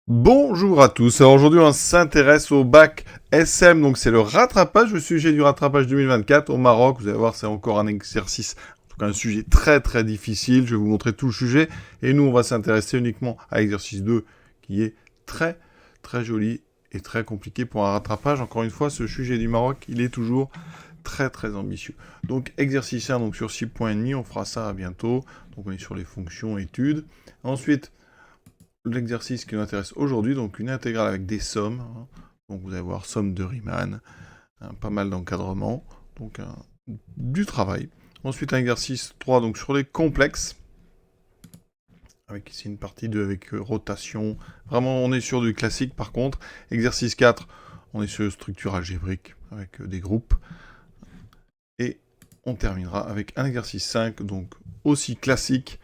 Bonjour à tous. Alors aujourd'hui, on s'intéresse au bac SM, donc c'est le rattrapage, le sujet du rattrapage 2024 au Maroc. Vous allez voir, c'est encore un exercice, en tout cas un sujet très très difficile. Je vais vous montrer tout le sujet et nous, on va s'intéresser uniquement à l'exercice 2 qui est très très joli et très compliqué pour un rattrapage. Encore une fois, ce sujet du Maroc, il est toujours très très ambitieux. Donc exercice 1, donc sur 6 points et demi, on fera ça bientôt. Donc on est sur les fonctions études. Ensuite, l'exercice qui nous intéresse aujourd'hui, donc une intégrale avec des sommes. Donc vous allez voir somme de Riemann, pas mal d'encadrement, donc du travail. Ensuite un exercice 3, donc sur les complexes, avec ici une partie 2 avec rotation. Vraiment on est sur du classique par contre. Exercice 4, on est sur structure algébrique avec des groupes. Et on terminera avec un exercice 5, donc aussi classique,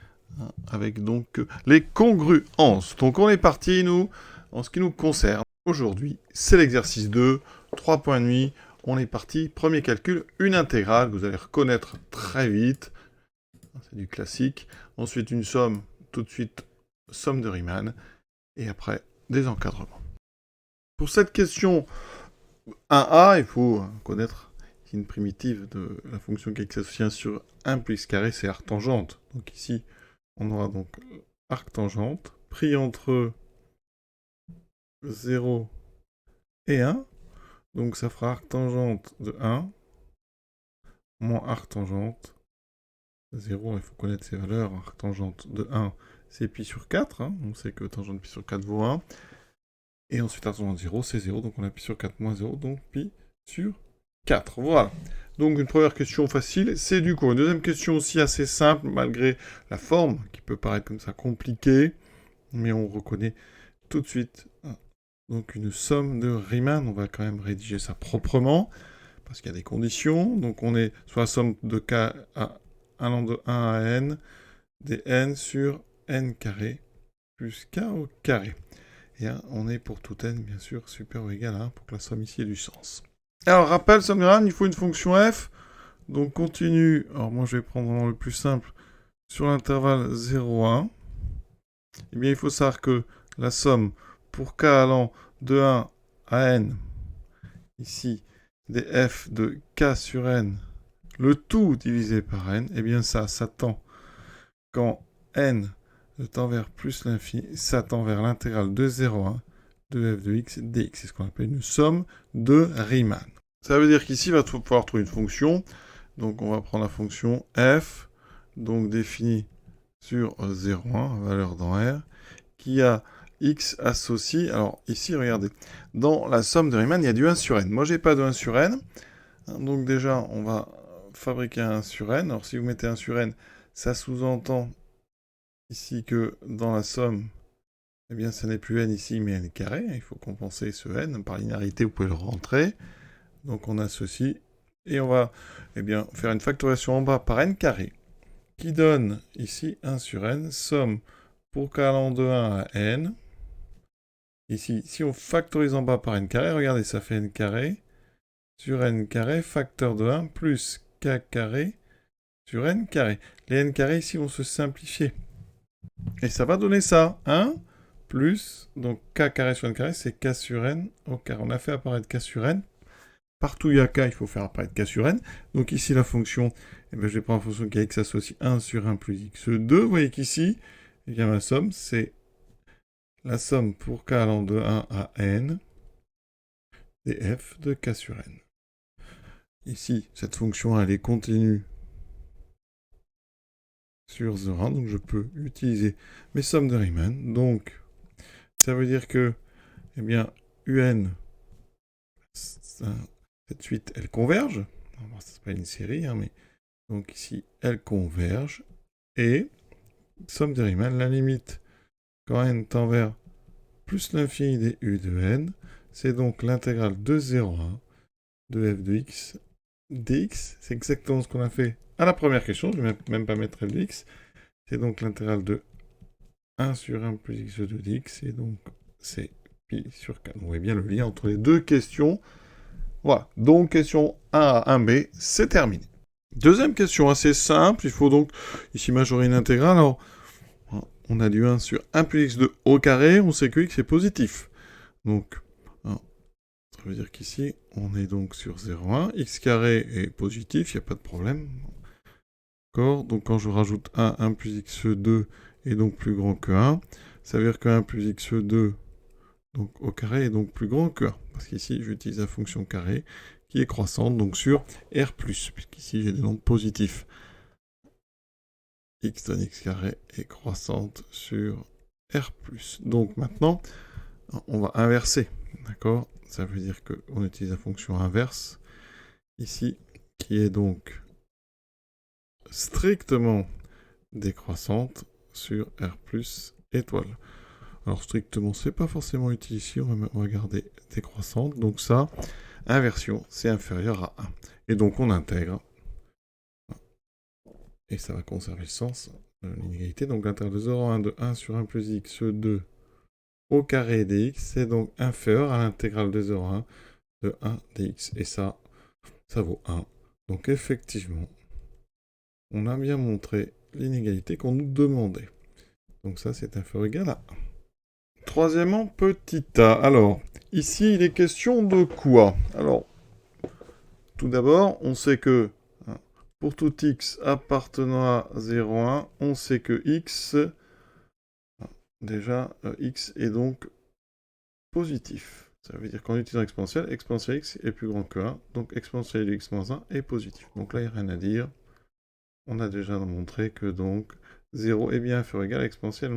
avec donc les congruences. Donc on est parti, nous, en ce qui nous concerne. Aujourd'hui, c'est l'exercice 2, 3 points de nuit. On est parti, premier calcul, une intégrale, que vous allez reconnaître très vite. C'est du classique. Ensuite, une somme, tout de suite, somme de Riemann. Et après, des encadrements. Pour cette question 1a, il faut connaître une primitive de la fonction qui est sur 1 plus x carré, c'est arctangente. Donc ici, on aura donc arctangente, pris entre 0 et 1. Donc ça fera arctangente de 1 moins arctangente de 0. Il faut connaître ces valeurs. Arctangente de 1, c'est pi sur 4. On sait que tangente de pi sur 4 vaut 1. Et ensuite arctangente de 0, c'est 0. Donc on a pi sur 4 moins 0, donc pi sur 4. Voilà. Donc une première question facile, c'est du cours. Une deuxième question aussi assez simple, malgré la forme, qui peut paraître comme ça compliquée. Mais on reconnaît tout de suite donc une somme de Riemann. On va quand même rédiger ça proprement, parce qu'il y a des conditions. Donc on est sur la somme de k allant de 1 à n, des n sur n carré, plus k au carré. Et on est pour tout n, bien sûr, supérieur ou égal à 1, pour que la somme ici ait du sens. Alors, rappel, somme de Riemann, il faut une fonction f. Donc continue, alors moi je vais prendre vraiment le plus simple, sur l'intervalle 0, 1. Eh bien, il faut savoir que la somme pour k allant de 1 à n, ici, des f de k sur n, le tout divisé par n, eh bien ça tend, quand n tend vers plus l'infini, ça tend vers l'intégrale de 0 à 1 de f de x dx. C'est ce qu'on appelle une somme de Riemann. Ça veut dire qu'ici, il va falloir trouver une fonction. Donc on va prendre la fonction f, donc définie sur 0,1, valeur dans R, qui a x associé. Alors ici, regardez, dans la somme de Riemann, il y a du 1 sur n. Moi, j'ai pas de 1 sur n. Donc déjà, on va fabriquer un 1 sur n. Alors si vous mettez 1 sur n, ça sous-entend ici que dans la somme, eh bien, ça n'est plus n ici, mais n carré. Il faut compenser ce n. Par linéarité, vous pouvez le rentrer. Donc on associe. Et on va faire une factorisation en bas par n carré, qui donne ici 1 sur n, somme pour k allant de 1 à n. Ici, si on factorise en bas par n carré, regardez, ça fait n carré sur n carré, facteur de 1, plus k carré sur n carré. Les n carrés ici vont se simplifier. Et ça va donner ça, 1 plus, donc k carré sur n carré, c'est k sur n au carré. On a fait apparaître k sur n. Partout où il y a k, il faut faire apparaître k sur n. Donc ici, la fonction, je vais prendre la fonction qui a x associe 1 sur 1 plus x2. Vous voyez qu'ici, ma somme, c'est la somme pour k allant de 1 à n des f de k sur n. Ici, cette fonction, elle est continue sur 0,1, donc je peux utiliser mes sommes de Riemann. Donc, ça veut dire que, un, cette suite, elle converge. C'est pas une série, mais donc ici, elle converge. Et, somme de Riemann, la limite, quand n tend vers plus l'infini des u de n, c'est donc l'intégrale de 0 à 1 de f de x dx. C'est exactement ce qu'on a fait à la première question. Je ne vais même pas mettre f de x. C'est donc l'intégrale de 1 sur 1 plus x de dx. Et donc, c'est pi sur 4. Vous voyez bien le lien entre les deux questions. Voilà. Donc, question 1A, 1B, c'est terminé. Deuxième question assez simple. Il faut donc ici majorer une intégrale. Alors, on a du 1 sur 1 plus x de au carré, on sait que x est positif. Donc, ça veut dire qu'ici, on est donc sur 0,1. X carré est positif, il n'y a pas de problème. D'accord. Donc quand je rajoute 1 plus x2 est donc plus grand que 1. Ça veut dire que 1 plus x2 donc, au carré est donc plus grand que 1. Parce qu'ici, j'utilise la fonction carré qui est croissante, donc sur R+, puisqu'ici, j'ai des nombres positifs. X donne x carré est croissante sur R+. Donc maintenant, on va inverser. D'accord? Ça veut dire qu'on utilise la fonction inverse, ici, qui est donc strictement décroissante sur R+, étoile. Alors strictement, c'est pas forcément utile ici, on va garder décroissante. Donc ça, inversion, c'est inférieur à 1. Et donc on intègre. Et ça va conserver le sens de l'inégalité. Donc l'intérieur de 0,1 de 1 sur 1 plus x2 au carré dx, c'est donc inférieur à l'intégrale de 0,1 de 1 dx. Et ça vaut 1. Donc effectivement, on a bien montré l'inégalité qu'on nous demandait. Donc ça, c'est inférieur ou égal à 1. Troisièmement, petit a. Alors, ici, il est question de quoi? Alors, tout d'abord, on sait que pour tout x appartenant à 0,1, on sait que x, déjà, x est donc positif. Ça veut dire qu'en utilisant exponentielle, exponentielle x est plus grand que 1, donc exponentielle de x moins 1 est positif. Donc là, il n'y a rien à dire. On a déjà montré que donc 0 est bien inférieur ou égal à exponentielle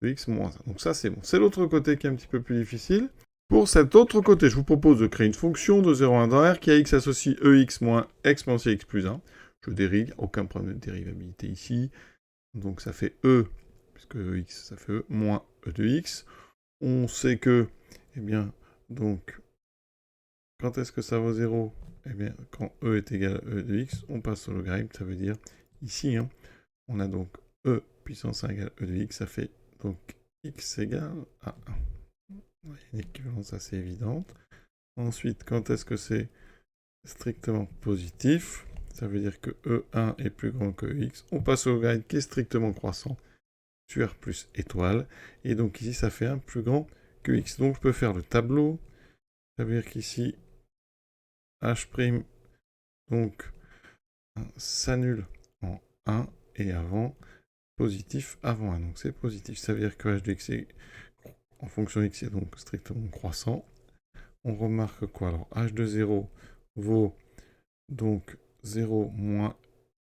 de x moins 1. Donc ça, c'est bon. C'est l'autre côté qui est un petit peu plus difficile. Pour cet autre côté, je vous propose de créer une fonction de 0,1 dans R qui a x associe ex moins exponentielle x plus 1. Je dérive, aucun problème de dérivabilité ici. Donc ça fait e, puisque ex, ça fait e, moins e de x. On sait que, eh bien, donc, quand est-ce que ça vaut 0? Eh bien, quand e est égal à e de x, on passe au logarithme, ça veut dire, ici, on a donc e puissance 1 égale e de x, ça fait donc x égale à 1. Il y a une équivalence assez évidente. Ensuite, quand est-ce que c'est strictement positif? Ça veut dire que E1 est plus grand que X. On passe au logarithme qui est strictement croissant sur R plus étoile. Et donc ici, ça fait 1 plus grand que X. Donc je peux faire le tableau. Ça veut dire qu'ici, H' donc s'annule en 1 et avant, positif avant 1. Donc c'est positif. Ça veut dire que H de X est, en fonction de X est donc strictement croissant. On remarque quoi? Alors H de 0 vaut donc 0 moins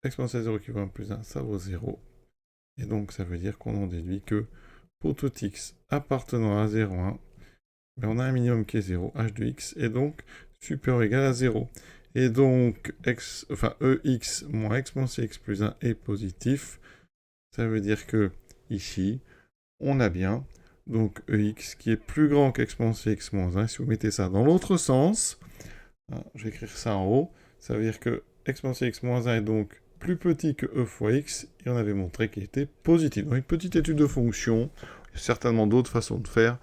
exponentielle 0 qui vaut 1 plus 1, ça vaut 0. Et donc ça veut dire qu'on en déduit que pour tout x appartenant à 0,1, ben on a un minimum qui est 0, h de x est donc supérieur ou égal à 0. Et donc ex moins exponentielle x plus 1 est positif. Ça veut dire que ici, on a bien donc ex qui est plus grand qu'exponentielle x moins 1. Si vous mettez ça dans l'autre sens, je vais écrire ça en haut, ça veut dire que exponentielle x moins 1 est donc plus petit que e fois x, et on avait montré qu'il était positif. Dans une petite étude de fonction, il y a certainement d'autres façons de faire,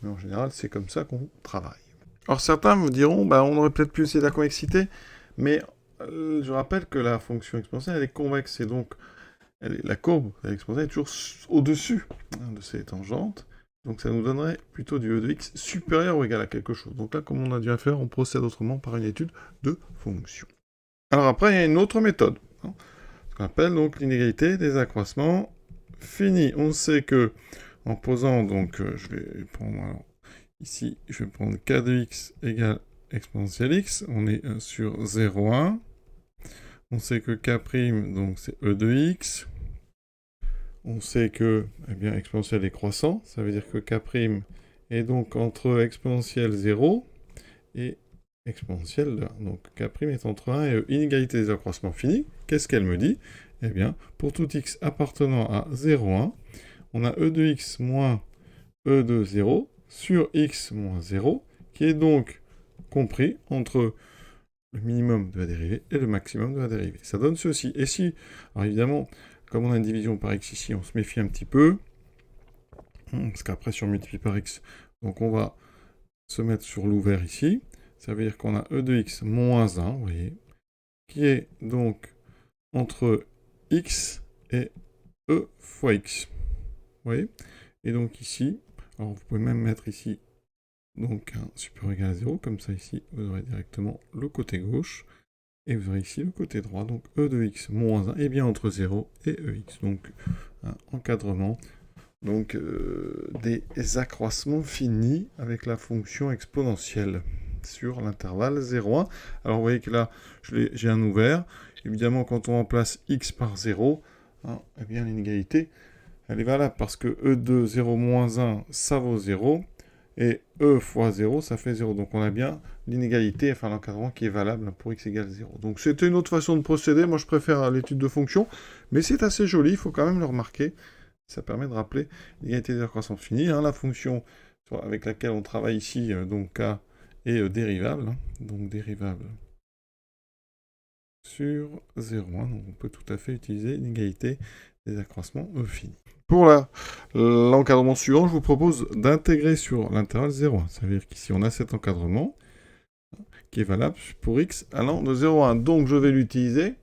mais en général, c'est comme ça qu'on travaille. Alors certains me diront, bah, on aurait peut-être pu essayer la convexité, mais je rappelle que la fonction exponentielle, elle est convexe, et donc la courbe de l'exponentielle est toujours au-dessus de ces tangentes. Donc ça nous donnerait plutôt du e de x supérieur ou égal à quelque chose. Donc là, comme on a dû faire, on procède autrement par une étude de fonction. Alors après, il y a une autre méthode, ce qu'on appelle donc l'inégalité des accroissements finis. On sait que, en posant, donc, je vais prendre, alors, ici, je vais prendre k de x égale exponentielle x, on est sur 0,1. On sait que k', donc c'est e de x. On sait que, eh bien, exponentielle est croissant, ça veut dire que k' est donc entre exponentielle 0 et exponentielle de 1. Donc k' est entre 1 et e. Inégalité des accroissements finis, qu'est-ce qu'elle me dit? Eh bien, pour tout x appartenant à 0,1, on a e de x moins e de 0 sur x moins 0, qui est donc compris entre le minimum de la dérivée et le maximum de la dérivée. Ça donne ceci. Et si, alors évidemment, comme on a une division par x ici, on se méfie un petit peu, parce qu'après, si on multiplie par x, donc on va se mettre sur l'ouvert ici. Ça veut dire qu'on a e de x moins 1, vous voyez, qui est donc entre x et e fois x. voyez? Et donc ici, alors vous pouvez même mettre ici donc un supérieur ou égal à 0, comme ça ici, vous aurez directement le côté gauche, et vous aurez ici le côté droit, donc e de x moins 1 est bien entre 0 et ex, donc un encadrement, donc des accroissements finis avec la fonction exponentielle sur l'intervalle 0,1. Alors vous voyez que là, j'ai un ouvert, évidemment quand on remplace x par 0, hein, eh bien l'inégalité, elle est valable parce que e de 0 moins 1, ça vaut 0, et e fois 0, ça fait 0. Donc on a bien l'inégalité, enfin l'encadrement qui est valable pour x égale 0. Donc c'était une autre façon de procéder. Moi je préfère l'étude de fonction, mais c'est assez joli, il faut quand même le remarquer. Ça permet de rappeler l'égalité des croissance finie. Hein, la fonction avec laquelle on travaille ici, donc k, est dérivable. Hein, donc dérivable sur 0,1. Donc on peut tout à fait utiliser l'inégalité des accroissements finis. Pour l'encadrement suivant, je vous propose d'intégrer sur l'intervalle 0,1. Ça veut dire qu'ici, on a cet encadrement qui est valable pour x allant de 0 à 1. Donc, je vais l'utiliser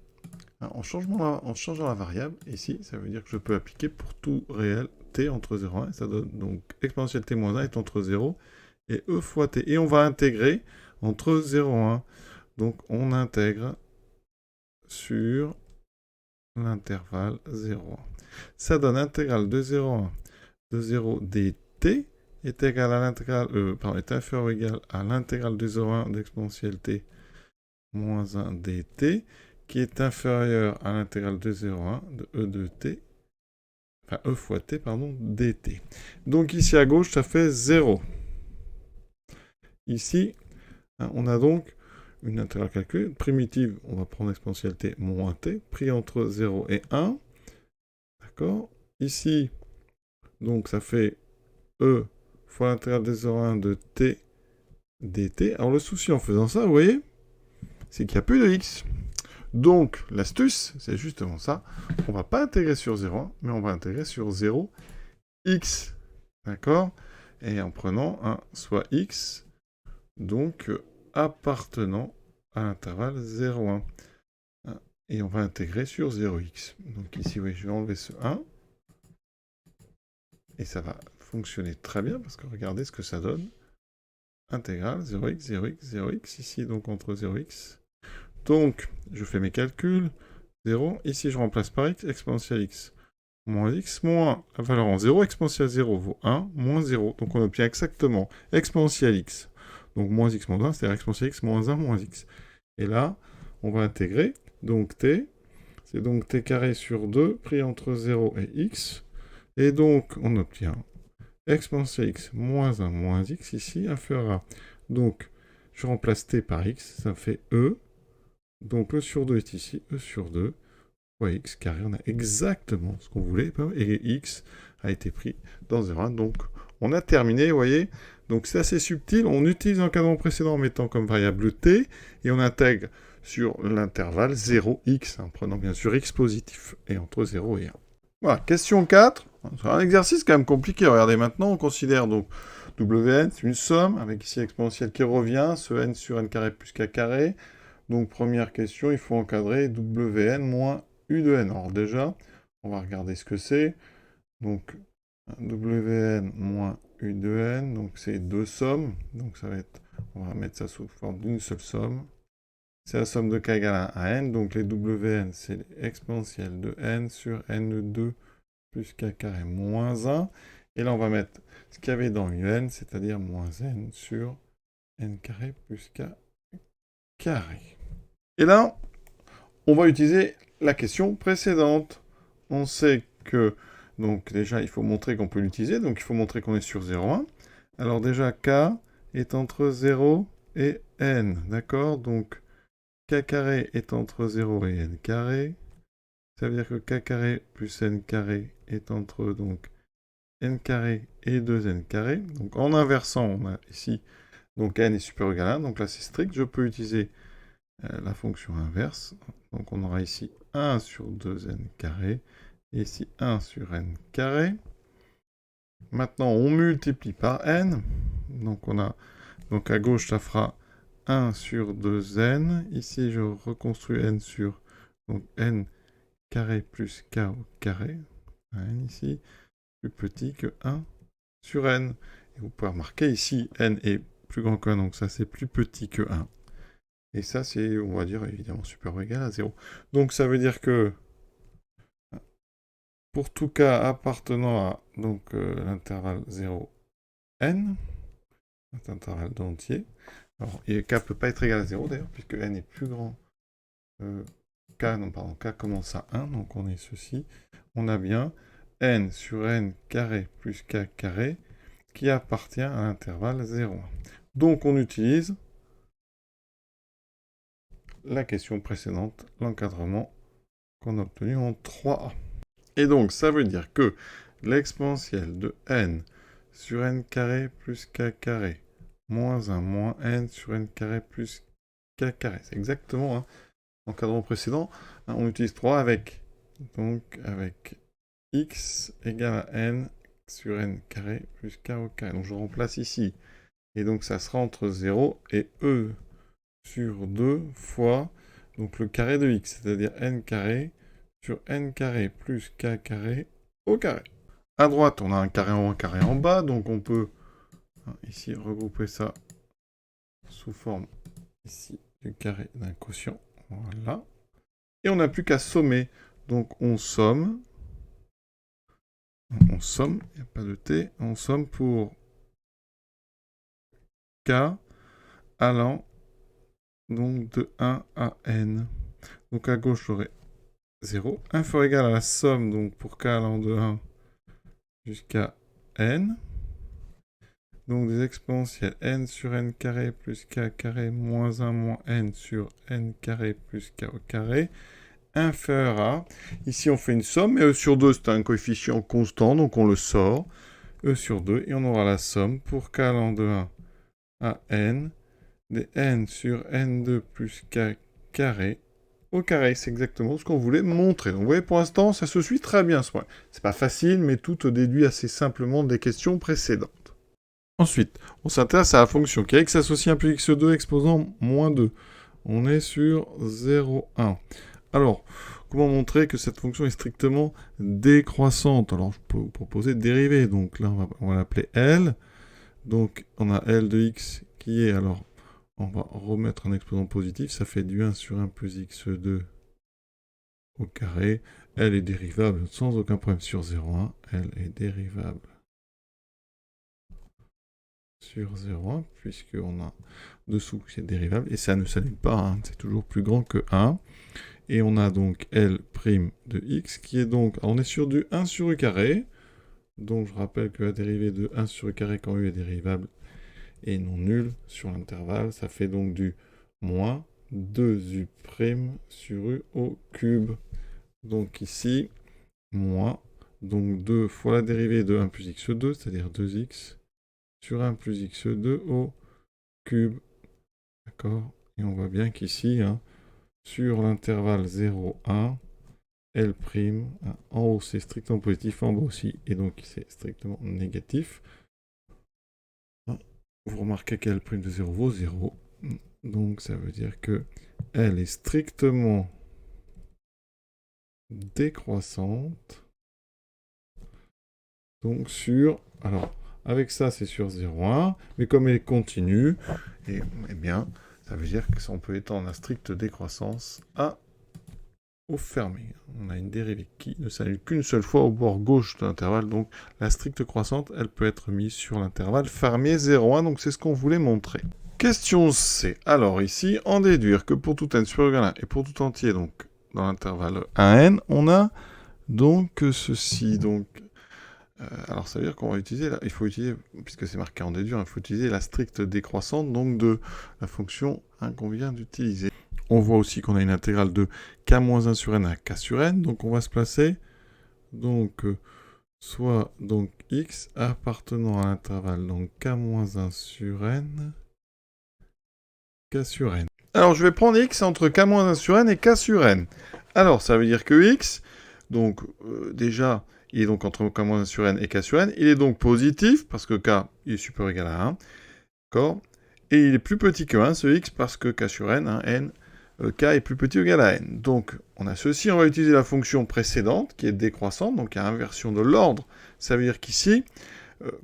en changeant la variable. Ici, ça veut dire que je peux appliquer pour tout réel t entre 0 et 1. Et ça donne donc exponentielle t moins 1 est entre 0 et e fois t. Et on va intégrer entre 0 et 1. Donc, on intègre sur l'intervalle 0,1. Ça donne intégrale de 0,1 de 0 dt est égal à l'intégrale, est inférieur ou égal à l'intégrale de 0,1 d'exponentielle t moins 1 dt, qui est inférieur à l'intégrale de 0,1 de e de t, enfin e fois t, pardon, dt. Donc ici à gauche, ça fait 0. Ici, hein, on a donc une intégrale calculée. Primitive, on va prendre exponentielle t moins t, pris entre 0 et 1. D'accord? Ici, donc ça fait e fois l'intégrale de 0,1 de t dt. Alors le souci en faisant ça, vous voyez, c'est qu'il n'y a plus de x. Donc l'astuce, c'est justement ça. On ne va pas intégrer sur 0,1, mais on va intégrer sur 0x. D'accord? Et en prenant un soit x, donc appartenant à l'intervalle 0,1. Et on va intégrer sur 0x. Donc ici, oui, je vais enlever ce 1. Et ça va fonctionner très bien, parce que regardez ce que ça donne. Intégrale 0x, 0x, 0x, ici donc entre 0x. Donc, je fais mes calculs, 0, ici je remplace par x, exponentielle x, moins x, moins la valeur en 0, exponentielle 0 vaut 1, moins 0, donc on obtient exactement exponentielle x, donc moins x moins 1, c'est-à-dire exponentielle x moins 1 moins x. Et là, on va intégrer, donc t, c'est donc t carré sur 2, pris entre 0 et x, et donc on obtient exponentielle x moins 1 moins x ici, inférieur à. Donc, je remplace t par x, ça fait e. Donc, e sur 2 est ici, e sur 2 fois x carré. On a exactement ce qu'on voulait. Et x a été pris dans 0,1. Donc, on a terminé, vous voyez. Donc, c'est assez subtil. On utilise l'encadrement précédent en mettant comme variable t. Et on intègre sur l'intervalle 0x, en prenant bien sûr x positif. Et entre 0 et 1. Voilà, question 4. C'est un exercice quand même compliqué. Regardez maintenant, on considère donc Wn, c'est une somme, avec ici exponentielle qui revient, ce n sur n carré plus k carré. Donc première question, il faut encadrer Wn moins u de n. Alors déjà, on va regarder ce que c'est. Donc Wn moins u de n, donc c'est deux sommes. Donc ça va être, on va mettre ça sous forme d'une seule somme. C'est la somme de k égale à n, donc les Wn, c'est l'exponentielle de n sur n2 plus k carré moins 1. Et là, on va mettre ce qu'il y avait dans un, c'est-à-dire moins n sur n carré plus k carré. Et là, on va utiliser la question précédente. On sait que, donc déjà, il faut montrer qu'on peut l'utiliser, donc il faut montrer qu'on est sur 0,1. Alors déjà, k est entre 0 et n, d'accord? Donc, k carré est entre 0 et n carré. Ça veut dire que k carré plus n carré est entre, donc, n carré et 2n carré. Donc en inversant, on a ici, donc n est supérieur ou égal à 1, donc là c'est strict, je peux utiliser la fonction inverse. Donc on aura ici 1 sur 2n carré, et ici 1 sur n carré. Maintenant on multiplie par n, donc on a, donc à gauche ça fera 1 sur 2n, ici je reconstruis n sur, donc n carré plus k au carré, n ici, plus petit que 1 sur n. Et vous pouvez remarquer ici, n est plus grand que 1, donc ça c'est plus petit que 1. Et ça c'est, on va dire, évidemment supérieur ou égal à 0. Donc ça veut dire que, pour tout cas appartenant à l'intervalle 0, n, cet intervalle d'entier, alors k ne peut pas être égal à 0 d'ailleurs, puisque n est plus grand k commence à 1, donc on est ceci. On a bien n sur n carré plus k carré qui appartient à l'intervalle 0. Donc on utilise la question précédente, l'encadrement qu'on a obtenu en 3a. Et donc ça veut dire que l'exponentielle de n sur n carré plus k carré moins 1 moins n sur n carré plus k carré, c'est exactement l'encadrement précédent. On utilise 3 avec x égale à n sur n carré plus k au carré. Donc je remplace ici. Et donc ça sera entre 0 et e sur 2 fois donc le carré de x, c'est-à-dire n carré sur n carré plus k carré au carré. À droite, on a un carré en haut, un carré en bas, donc on peut ici regrouper ça sous forme ici du carré d'un quotient. Voilà. Et on n'a plus qu'à sommer. Donc on somme. Il n'y a pas de t. On somme pour k allant donc de 1 à n. Donc à gauche, j'aurai 0. Inférieur égal à la somme, donc pour k allant de 1 jusqu'à n. Donc des exponentielles n sur n carré plus k carré moins 1 moins n sur n carré plus k au carré inférieur à... Ici on fait une somme, et e sur 2 c'est un coefficient constant, donc on le sort. E sur 2, et on aura la somme pour k allant de 1 à n, des n sur n2 plus k carré au carré. C'est exactement ce qu'on voulait montrer. Donc vous voyez, pour l'instant, ça se suit très bien ce point. C'est pas facile, mais tout déduit assez simplement des questions précédentes. Ensuite, on s'intéresse à la fonction qui a x associé 1 plus x2 exposant moins 2. On est sur 0, 1. Alors, comment montrer que cette fonction est strictement décroissante? Alors, je peux vous proposer de dériver. Donc là, on va l'appeler L. Donc, on a L de x qui est, alors, on va remettre un exposant positif. Ça fait du 1 sur 1 plus x2 au carré. L est dérivable sans aucun problème sur 0,1. L est dérivable sur 0,1, puisqu'on a dessous c'est dérivable, et ça ne s'annule pas, c'est toujours plus grand que 1. Et on a donc L' de x, qui est donc, on est sur du 1 sur u carré, donc je rappelle que la dérivée de 1 sur u carré quand u est dérivable et non nulle sur l'intervalle, ça fait donc du moins 2u' sur u au cube. Donc ici, moins, donc 2 fois la dérivée de 1 plus x2, c'est-à-dire 2x, sur 1 plus x2 au cube. D'accord? Et on voit bien qu'ici, sur l'intervalle 0, 1, L', en haut c'est strictement positif, en bas aussi, et donc c'est strictement négatif. Vous remarquez qu'L' de 0 vaut 0. Donc ça veut dire que L est strictement décroissante. Donc sur... Alors, avec ça, c'est sur 0,1. Mais comme elle est continue, eh bien, ça veut dire qu'on peut étendre la stricte décroissance au fermé. On a une dérivée qui ne s'annule qu'une seule fois au bord gauche de l'intervalle. Donc la stricte croissante, elle peut être mise sur l'intervalle fermé 0,1. Donc c'est ce qu'on voulait montrer. Question C. Alors ici, en déduire que pour tout n supérieur à 1 et pour tout entier, donc dans l'intervalle 1n, on a donc ceci. Donc, alors ça veut dire qu'on va utiliser, il faut utiliser, puisque c'est marqué en déduire, il faut utiliser la stricte décroissante donc de la fonction qu'on vient d'utiliser. On voit aussi qu'on a une intégrale de k-1 sur n à k sur n, donc on va se placer donc soit donc x appartenant à l'intervalle donc k-1 sur n, k sur n. Alors je vais prendre x entre k-1 sur n et k sur n. Alors ça veut dire que x, donc déjà, il est donc entre k-1 sur n et k sur n, il est donc positif, parce que k il est supérieur ou égal à 1, d'accord? Et il est plus petit que 1, ce x, parce que k sur n, n k est plus petit ou égal à n. Donc, on a ceci, on va utiliser la fonction précédente, qui est décroissante, donc il y a inversion de l'ordre. Ça veut dire qu'ici,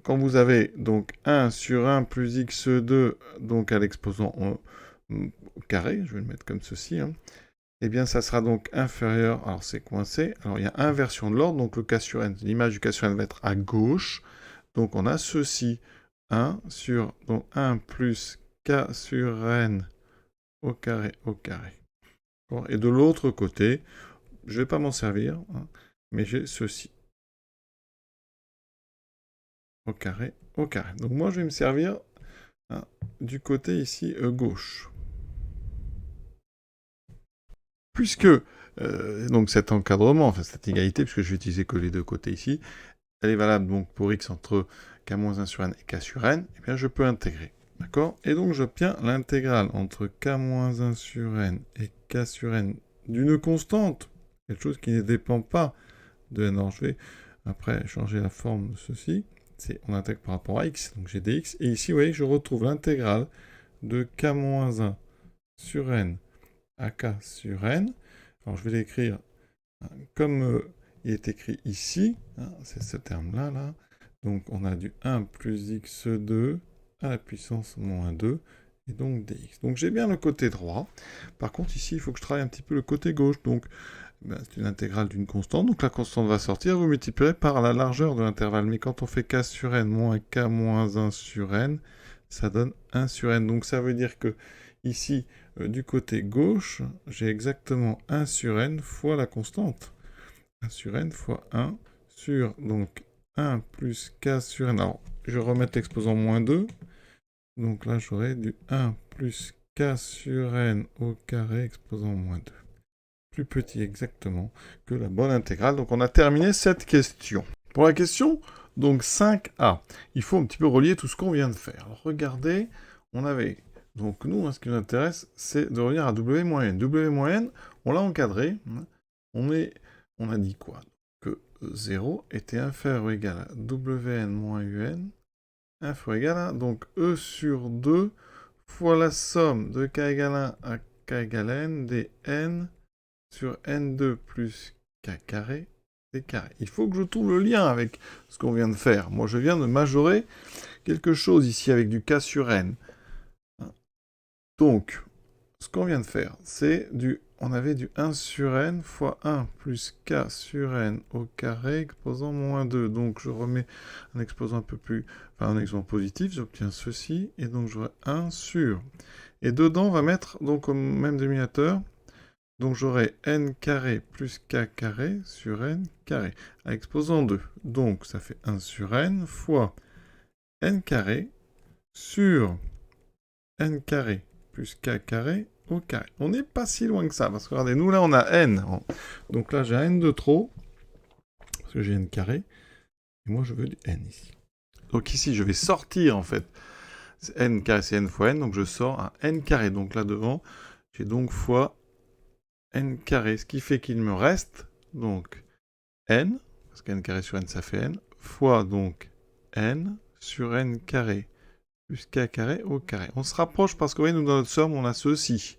quand vous avez donc 1 sur 1 plus x2, donc à l'exposant au carré, je vais le mettre comme ceci, hein, eh bien, ça sera donc inférieur, alors c'est coincé, alors il y a inversion de l'ordre, donc le k sur n, l'image du k sur n va être à gauche, donc on a ceci, 1 sur, donc 1 plus k sur n au carré, au carré. Bon, et de l'autre côté, je ne vais pas m'en servir, hein, mais j'ai ceci. Au carré, au carré. Donc moi, je vais me servir hein, du côté ici gauche. Puisque donc cet encadrement, enfin cette égalité, puisque je vais utiliser que les deux côtés ici, elle est valable donc pour x entre k-1 sur n et k sur n, eh bien je peux intégrer. D'accord? Et donc j'obtiens l'intégrale entre k-1 sur n et k sur n d'une constante, quelque chose qui ne dépend pas de n. Alors je vais après changer la forme de ceci. On intègre par rapport à x, donc j'ai dx. Et ici, vous voyez, je retrouve l'intégrale de k-1 sur n à k sur n. Alors je vais l'écrire comme il est écrit ici, hein, c'est ce terme-là, là. Donc on a du 1 plus x2 à la puissance moins 2, et donc dx. Donc j'ai bien le côté droit. Par contre ici, il faut que je travaille un petit peu le côté gauche. Donc c'est une intégrale d'une constante, donc la constante va sortir, vous multiplierez par la largeur de l'intervalle. Mais quand on fait k sur n moins k moins 1 sur n, ça donne 1 sur n. Donc ça veut dire que ici, du côté gauche, j'ai exactement 1 sur n fois la constante. 1 sur n fois 1 sur donc 1 plus k sur n. Alors, je vais remettre l'exposant moins 2. Donc là, j'aurai du 1 plus k sur n au carré exposant moins 2. Plus petit exactement que la bonne intégrale. Donc on a terminé cette question. Pour la question donc 5a, il faut un petit peu relier tout ce qu'on vient de faire. Alors regardez, on avait, donc nous, hein, ce qui nous intéresse, c'est de revenir à w-n. W-n, on l'a encadré, hein, on a dit quoi? Que 0 était inférieur ou égal à wn moins un, inférieur ou égal à, donc e sur 2 fois la somme de k égale 1 à k égale n des n sur n2 plus k carré d carré. Il faut que je trouve le lien avec ce qu'on vient de faire. Moi, je viens de majorer quelque chose ici avec du k sur n. Donc, ce qu'on vient de faire, c'est on avait du 1 sur n fois 1 plus k sur n au carré exposant moins 2. Donc, je remets un exposant un peu plus, enfin un exposant positif, j'obtiens ceci, et donc j'aurai 1 sur. Et dedans, on va mettre, donc au même dénominateur, donc j'aurai n carré plus k carré sur n carré, à exposant 2. Donc ça fait 1 sur n fois n carré sur n carré plus k carré au carré. On n'est pas si loin que ça, parce que regardez, nous là on a n. Donc là j'ai un n de trop, parce que j'ai n carré, et moi je veux du n ici. Donc ici je vais sortir en fait, n carré c'est n fois n, donc je sors un n carré. Donc là devant, j'ai donc fois n carré, ce qui fait qu'il me reste donc n, parce qu'n carré sur n ça fait n, fois donc n sur n carré plus k carré au carré. On se rapproche parce que, vous voyez, nous dans notre somme, on a ceci.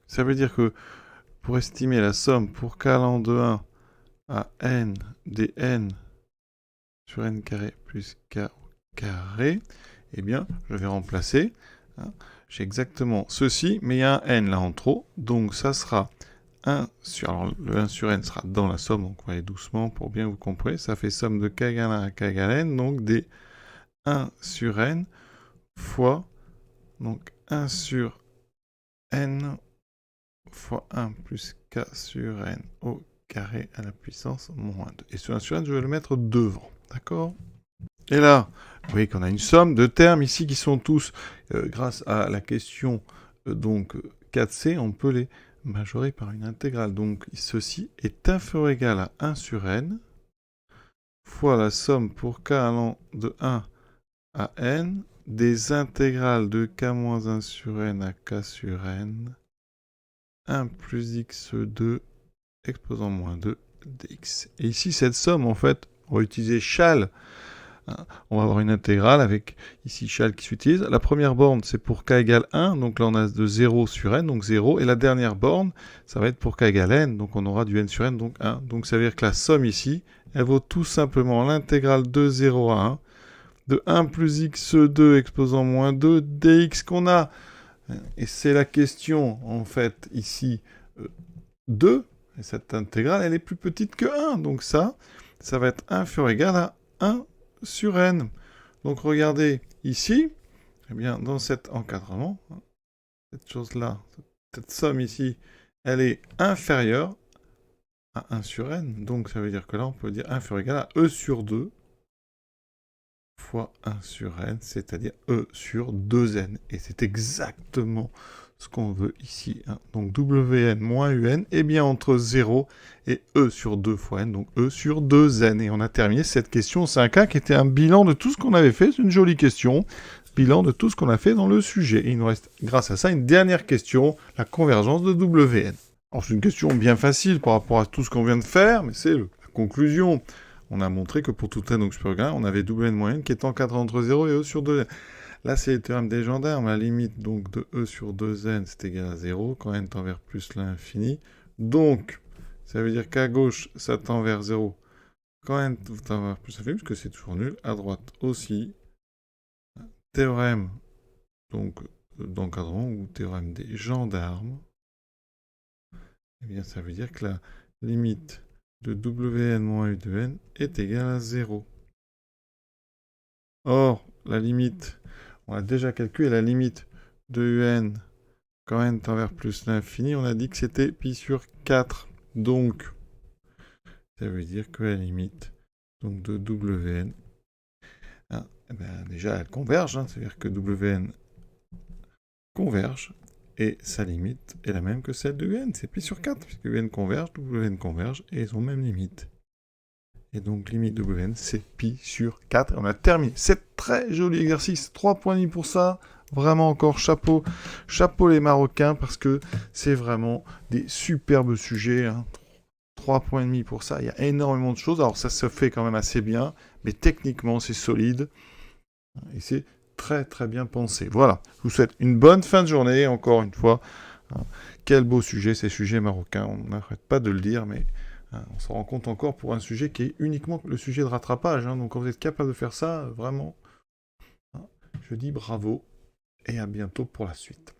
Ça veut dire que pour estimer la somme pour k allant de 1 à n des n sur n carré plus k au carré, eh bien, je vais remplacer. Hein, j'ai exactement ceci, mais il y a un n là en trop, donc ça sera 1 sur... Alors, le 1 sur n sera dans la somme, donc on va aller doucement pour bien vous comprendre. Ça fait somme de k égale 1 à k égale n, donc des 1 sur n fois donc 1 sur n fois 1 plus k sur n au carré à la puissance moins 2. Et ce 1 sur n, je vais le mettre devant, d'accord? Et là, vous voyez qu'on a une somme de termes ici qui sont tous, grâce à la question donc 4c, on peut les majorer par une intégrale. Donc ceci est inférieur ou égal à 1 sur n fois la somme pour k allant de 1 à n des intégrales de k-1 sur n à k sur n 1 plus x2 exposant moins 2 dx. Et ici, cette somme, en fait, on va utiliser shall On va avoir une intégrale avec ici chal qui s'utilise. La première borne, c'est pour k égale 1. Donc là, on a de 0 sur n, donc 0. Et la dernière borne, ça va être pour k égale n. Donc on aura du n sur n, donc 1. Donc ça veut dire que la somme ici, elle vaut tout simplement l'intégrale de 0 à 1 de 1 plus x2 exposant moins 2 dx qu'on a. Et c'est la question, en fait, ici, 2. Et cette intégrale, elle est plus petite que 1. Donc ça va être inférieur ou égal à 1 sur n. Donc regardez ici, eh bien, dans cet encadrement, cette chose-là, cette somme ici, elle est inférieure à 1 sur n. Donc ça veut dire que là, on peut dire inférieur ou égal à e sur 2 fois 1 sur n, c'est-à-dire e sur 2n. Et c'est exactement ce qu'on veut ici. Hein. Donc wn moins un est bien entre 0 et e sur 2 fois n, donc e sur 2n. Et on a terminé cette question 5a qui était un bilan de tout ce qu'on avait fait. C'est une jolie question. Bilan de tout ce qu'on a fait dans le sujet. Et il nous reste, grâce à ça, une dernière question, la convergence de wn. Alors c'est une question bien facile par rapport à tout ce qu'on vient de faire, mais c'est la conclusion. On a montré que pour tout n donc supérieur à 1, on avait wn moins n qui est encadré entre 0 et e sur 2n. Là, c'est le théorème des gendarmes. La limite donc de e sur 2n, c'est égal à 0, quand n tend vers plus l'infini. Donc, ça veut dire qu'à gauche, ça tend vers 0. Quand n tend vers plus l'infini, parce que c'est toujours nul. À droite aussi. Théorème donc d'encadrement ou théorème des gendarmes. Eh bien, ça veut dire que la limite de wn moins u de n est égale à 0. Or, la limite, on a déjà calculé la limite de un quand n tend vers plus l'infini, on a dit que c'était pi sur 4. Donc, ça veut dire que la limite donc de wn, hein, eh ben, déjà elle converge, hein, c'est-à-dire que wn converge, et sa limite est la même que celle de un, c'est pi sur 4, puisque un converge, wn converge, et ils ont même limite. Et donc, limite de wn, c'est pi sur 4. Et on a terminé. C'est très joli exercice. 3 points et demi pour ça. Vraiment encore chapeau. Chapeau les Marocains, parce que c'est vraiment des superbes sujets. Hein. 3 points et demi pour ça. Il y a énormément de choses. Alors, ça se fait quand même assez bien. Mais techniquement, c'est solide. Et c'est très, très bien pensé. Voilà. Je vous souhaite une bonne fin de journée. Encore une fois, quel beau sujet, ces sujets marocains. On n'arrête pas de le dire, mais... on se rend compte encore pour un sujet qui est uniquement le sujet de rattrapage. Hein. Donc quand vous êtes capable de faire ça, vraiment, je dis bravo et à bientôt pour la suite.